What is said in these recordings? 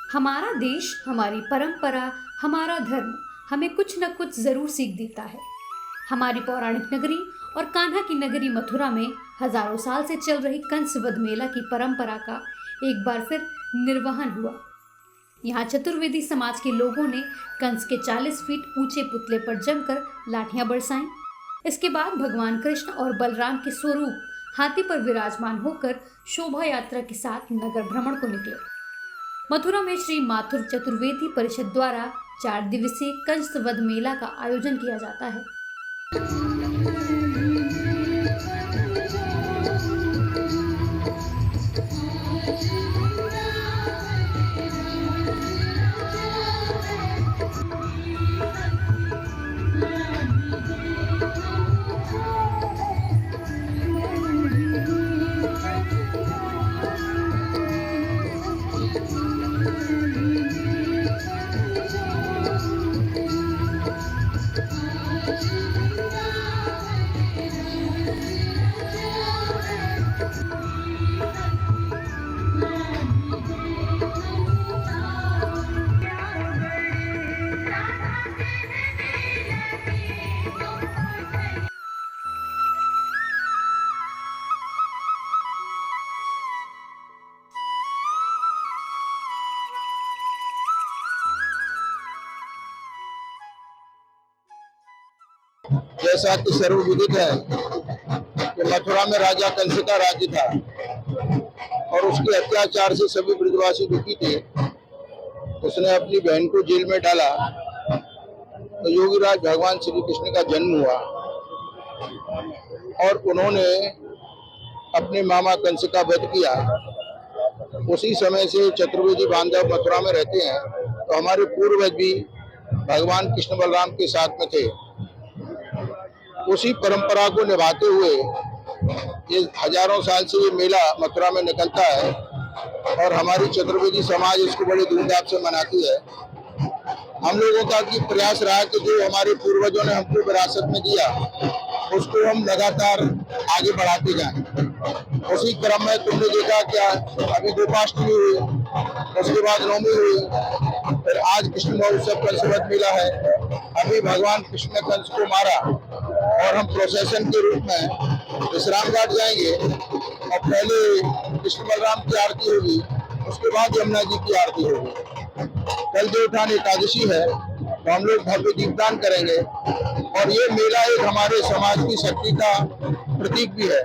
हमारा देश, हमारी परंपरा, हमारा धर्म हमें कुछ न कुछ जरूर सीख देता है। हमारी पौराणिक नगरी और कान्हा की नगरी मथुरा में हजारों साल से चल रही कंस वध मेला की परंपरा का एक बार फिर निर्वहन हुआ। यहाँ चतुर्वेदी समाज के लोगों ने कंस के 40 फीट ऊंचे पुतले पर जमकर लाठियां बरसाईं। इसके बाद भगवान कृष्ण और बलराम के स्वरूप हाथी पर विराजमान होकर शोभा यात्रा के साथ नगर भ्रमण को निकले। मथुरा में श्री माथुर चतुर्वेदी परिषद द्वारा 4 दिवसीय कंस वध मेला का आयोजन किया जाता है। जैसा कि सर्वविदित है कि मथुरा में राजा कंस का राज्य था और उसके अत्याचार से सभी ब्रजवासी दुखी थे। उसने अपनी बहन को जेल में डाला तो योगीराज भगवान श्री कृष्ण का जन्म हुआ और उन्होंने अपने मामा कंस का वध किया। उसी समय से चतुर्वेदी बांधव मथुरा में रहते हैं। तो हमारे पूर्वज भी भगवान कृष्ण बलराम के साथ में थे। उसी परंपरा को निभाते हुए ये हजारों साल से ये मेला मथुरा में निकलता है और हमारी चतुर्वेदी समाज इसको बड़े धूमधाम से मनाती है। हम लोगों का की प्रयास रहा कि जो हमारे पूर्वजों ने हमको विरासत में दिया उसको हम लगातार आगे बढ़ाते जाएं। उसी क्रम में तुमने देखा क्या अभी गोपाष्टमी हुई, उसके बाद नवमी हुई, फिर आज कृष्ण महोत्सव कंस वध मेला है। अभी भगवान कृष्ण ने कंस को मारा और हम प्रोसेशन के रूप में विश्राम घाट जाएंगे और पहले कृष्ण बलराम की आरती होगी, उसके बाद यमुना जी की आरती होगी। कल देवउठान एकादशी है तो हम लोग भव्य दीपदान करेंगे और ये मेला एक हमारे समाज की शक्ति का प्रतीक भी है।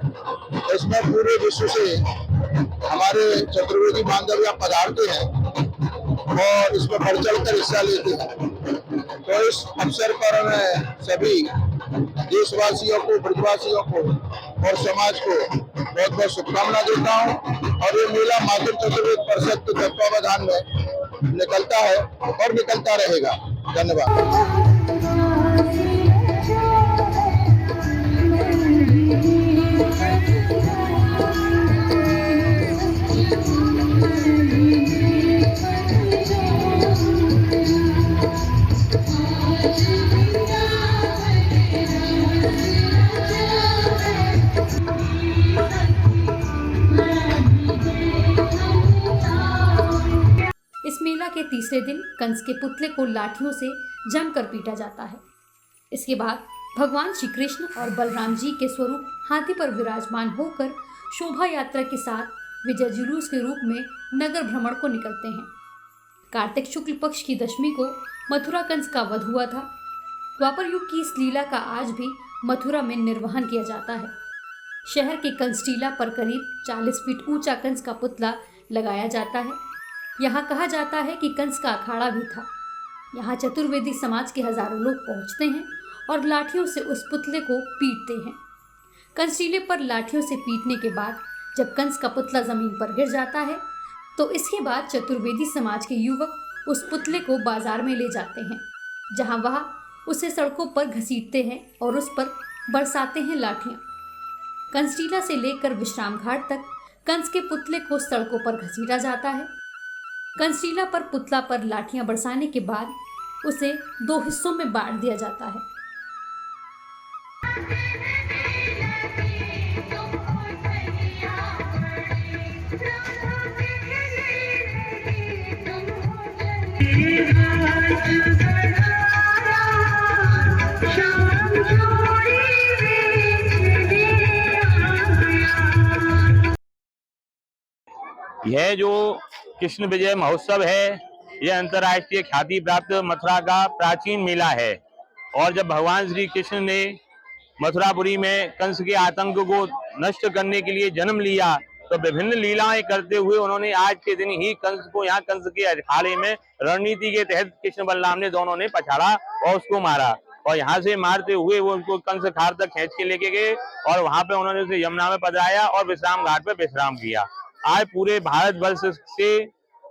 इसमें पूरे विश्व से हमारे चतुर्वेदी बांधव यहाँ पधारते हैं और इसमें बढ़ चढ़ कर हिस्सा लेते हैं। तो इस अवसर पर मैं सभी देशवासियों को, ब्रजवासियों को और समाज को बहुत बहुत शुभकामना देता हूँ। और ये मेला माथुर चतुर्वेदी परिषद के तत्वावधान में निकलता है और निकलता रहेगा। धन्यवाद। इस मेला के तीसरे दिन कंस के पुतले को लाठियों से जमकर पीटा जाता है। इसके बाद भगवान श्री कृष्ण और बलराम जी के स्वरूप हाथी पर विराजमान होकर शोभा यात्रा के साथ विजय जुलूस के रूप में नगर भ्रमण को निकलते हैं। कार्तिक शुक्ल पक्ष की दशमी को मथुरा कंस का वध हुआ था। द्वापर युग की इस लीला का आज भी मथुरा में निर्वहन किया जाता है। शहर के कंस टीला पर करीब 40 फीट ऊंचा कंस का पुतला लगाया जाता है। यहाँ कहा जाता है कि कंस का अखाड़ा भी था। यहाँ चतुर्वेदी समाज के हजारों लोग पहुँचते हैं और लाठियों से उस पुतले को पीटते हैं। कंस टीले पर लाठियों से पीटने के बाद जब कंस का पुतला जमीन पर गिर जाता है तो इसके बाद चतुर्वेदी समाज के युवक उस पुतले को बाजार में ले जाते हैं, जहाँ वह उसे सड़कों पर घसीटते हैं और उस पर बरसाते हैं लाठियाँ। कंसटीला से लेकर विश्राम घाट तक कंस के पुतले को सड़कों पर घसीटा जाता है। कंसटीला पर पुतला पर लाठियां बरसाने के बाद उसे 2 हिस्सों में बांट दिया जाता है। यह जो कृष्ण विजय महोत्सव है, यह अंतर्राष्ट्रीय ख्याति प्राप्त मथुरा का प्राचीन मेला है। और जब भगवान श्री कृष्ण ने मथुरापुरी में कंस के आतंक को नष्ट करने के लिए जन्म लिया, तो विभिन्न लीलाएं करते हुए उन्होंने आज के दिन ही कंस को यहाँ कंस के अखाड़े में रणनीति के तहत कृष्ण बलराम ने दोनों ने पछाड़ा और उसको मारा। और यहाँ से मारते हुए वो उनको कंस खार तक खींच के लेके गए और वहां पे उन्होंने उसे यमुना में पधराया और विश्राम घाट पे विश्राम किया। आज पूरे भारतवर्ष से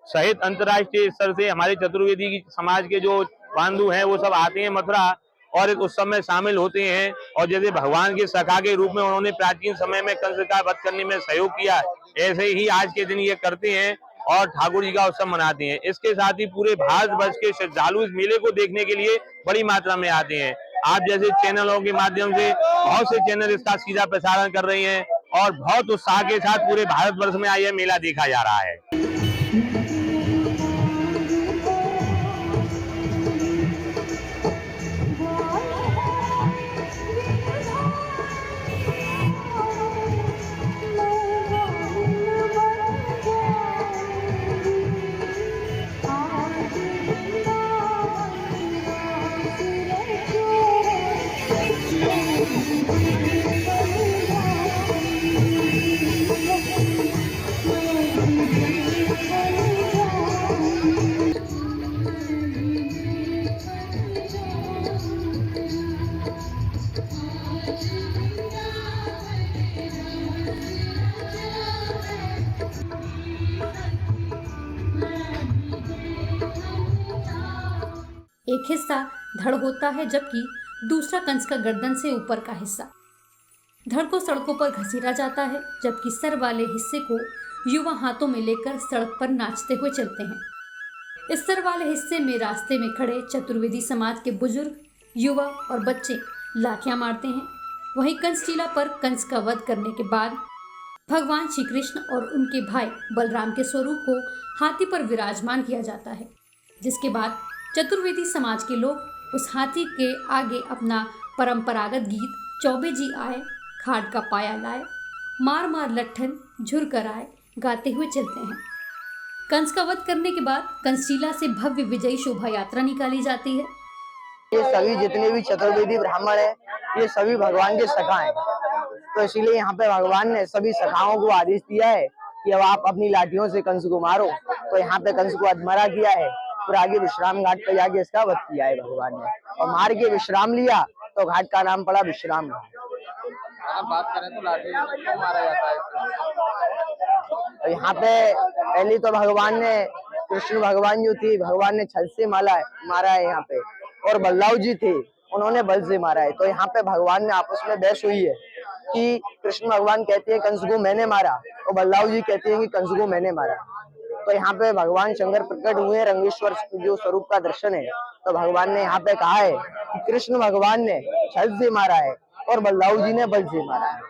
सहित अंतर्राष्ट्रीय स्तर से हमारे चतुर्वेदी समाज के जो बांधु हैं वो सब आते हैं मथुरा और इस उत्सव में शामिल होते हैं। और जैसे भगवान के सखा के रूप में उन्होंने प्राचीन समय में कंस का वध करने में सहयोग किया, ऐसे ही आज के दिन ये करते हैं और ठाकुर जी का उत्सव मनाते हैं। इसके साथ ही पूरे भारतवर्ष के श्रद्धालु इस मेले को देखने के लिए बड़ी मात्रा में आते हैं। आप जैसे चैनलों के माध्यम से बहुत से चैनल इसका सीधा प्रसारण कर रहे हैं और बहुत उत्साह के साथ पूरे भारतवर्ष में यह मेला देखा जा रहा है। एक हिस्सा धड़ होता है जबकि दूसरा कंस का गर्दन से ऊपर का हिस्सा। धड़ को सड़कों पर घसीटा जाता है जबकि सर वाले हिस्से को युवा हाथों में लेकर सड़क पर नाचते हुए चलते हैं। इस सर वाले हिस्से में रास्ते में खड़े चतुर्वेदी समाज के बुजुर्ग, युवा और बच्चे लाठियां मारते हैं। वहीं कंसटीला पर कंस का वध करने के बाद भगवान श्री कृष्ण और उनके भाई बलराम के स्वरूप को हाथी पर विराजमान किया जाता है, जिसके बाद चतुर्वेदी समाज के लोग उस हाथी के आगे अपना परंपरागत गीत चौबे जी आए, खाट का पाया लाए, मार मार लट्ठन झुर कर आए गाते हुए चलते हैं। कंस का वध करने के बाद कंसटीला से भव्य विजयी शोभा यात्रा निकाली जाती है। ये सभी जितने भी चतुर्वेदी ब्राह्मण हैं, ये सभी भगवान के सखा हैं। तो इसीलिए यहाँ पे भगवान ने सभी सखाओं को आदेश दिया है कि अब आप अपनी लाठियों से कंस को मारो। तो यहाँ पे कंस को अधमरा किया है, फिर आगे विश्राम घाट पे जाके इसका वध किया है भगवान ने, और मार के विश्राम लिया तो घाट का नाम पड़ा विश्राम घाट। अगर बात करें तो लाठी से क्यों मारा जाता है? तो यहाँ पे पहले तो भगवान ने, कृष्ण भगवान जो थी, भगवान ने छल से मारा है यहाँ पे, और बलराव जी थे, उन्होंने बल से मारा है। तो यहाँ पे भगवान ने आपस में बहस हुई है कि कृष्ण भगवान कहते हैं कंस को मैंने मारा, और बलराव जी कहते हैं कि कंस को मैंने मारा। तो यहाँ पे भगवान शंकर प्रकट हुए, रंगेश्वर जो स्वरूप का दर्शन है। तो भगवान ने यहाँ पे कहा है कि कृष्ण भगवान ने छल से मारा है और बलराव जी ने बल से मारा है।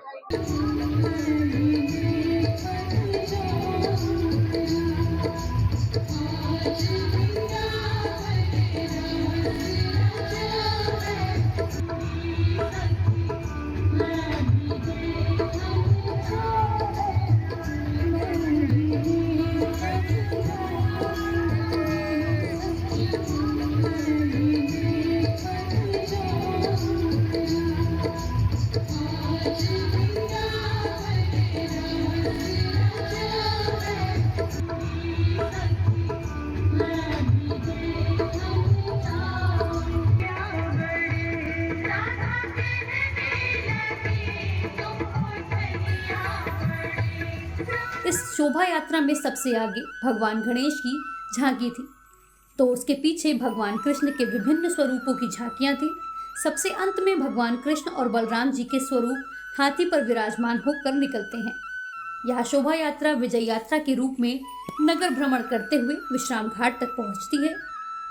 इस शोभा यात्रा में सबसे आगे भगवान गणेश की झांकी थी, तो उसके पीछे भगवान कृष्ण के विभिन्न स्वरूपों की झांकियां थी। सबसे अंत में भगवान कृष्ण और बलराम जी के स्वरूप हाथी पर विराजमान होकर निकलते हैं। यह शोभा यात्रा विजय यात्रा के रूप में नगर भ्रमण करते हुए विश्राम घाट तक पहुंचती है।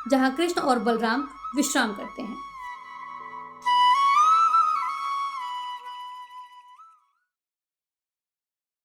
जहां कृष्ण और बलराम विश्राम करते हैं।